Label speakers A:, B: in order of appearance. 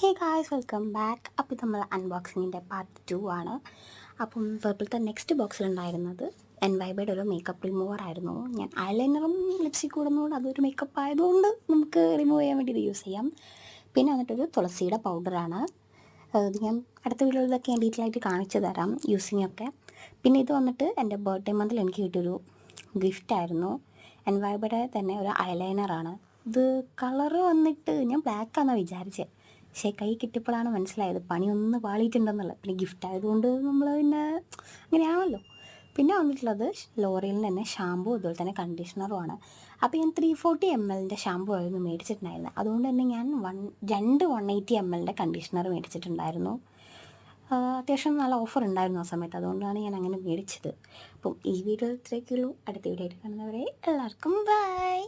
A: Hey guys, welcome back. അപ്പോൾ ഇത് നമ്മൾ അൺബോക്സിങ്ങിൻ്റെ പാർട്ട് 2 ആണ്. അപ്പം പേർപ്പിളത്തെ നെക്സ്റ്റ് ബോക്സിലുണ്ടായിരുന്നത് എൻവൈബയുടെ ഒരു മേക്കപ്പ് റിമൂവർ ആയിരുന്നു. ഞാൻ ഐലൈനറും ലിപ്സ്റ്റിക് കൂടുന്നതുകൊണ്ട് അതൊരു മേക്കപ്പ് ആയതുകൊണ്ട് നമുക്ക് റിമൂവ് ചെയ്യാൻ വേണ്ടി ഇത് യൂസ് ചെയ്യാം. പിന്നെ വന്നിട്ടൊരു തുളസിയുടെ പൗഡറാണ്. ഇത് ഞാൻ അടുത്ത വീഡിയോയിലൊക്കെ ഞാൻ ഡീറ്റെയിൽ ആയിട്ട് കാണിച്ചു തരാം യൂസിങ് ഒക്കെ. പിന്നെ ഇത് വന്നിട്ട് എൻ്റെ ബർത്ത്ഡേ മന്തിൽ എനിക്ക് കിട്ടിയൊരു ഗിഫ്റ്റായിരുന്നു. എൻവൈബയുടെ തന്നെ ഒരു ഐലൈനറാണ്. ഇത് കളറ് വന്നിട്ട് ഞാൻ ബ്ലാക്കാണെന്നാണ് വിചാരിച്ചത്, പക്ഷേ കൈ കിട്ടിയപ്പോഴാണ് മനസ്സിലായത് പണിയൊന്ന് പാളിയിട്ടുണ്ടെന്നുള്ളത്. പിന്നെ ഗിഫ്റ്റ് ആയതുകൊണ്ട് നമ്മൾ പിന്നെ അങ്ങനെയാണല്ലോ. പിന്നെ വന്നിട്ടുള്ളത് ലോറിയലിന് തന്നെ ഷാമ്പൂ, അതുപോലെ തന്നെ കണ്ടീഷണറുമാണ്. അപ്പോൾ ഞാൻ 340 ml ഷാമ്പൂ ആയിരുന്നു മേടിച്ചിട്ടുണ്ടായിരുന്നത്. അതുകൊണ്ട് തന്നെ ഞാൻ രണ്ട് 180 ml കണ്ടീഷണർ മേടിച്ചിട്ടുണ്ടായിരുന്നു. അത്യാവശ്യം നല്ല ഓഫർ ഉണ്ടായിരുന്നു ആ സമയത്ത്, അതുകൊണ്ടാണ് ഞാൻ അങ്ങനെ മേടിച്ചത്. അപ്പം ഈ വീഡിയോ ഇത്രയൊക്കെയുള്ളൂ. അടുത്ത വീഡിയോ ആയിട്ട് കാണുന്നവരെ എല്ലാവർക്കും ബൈ.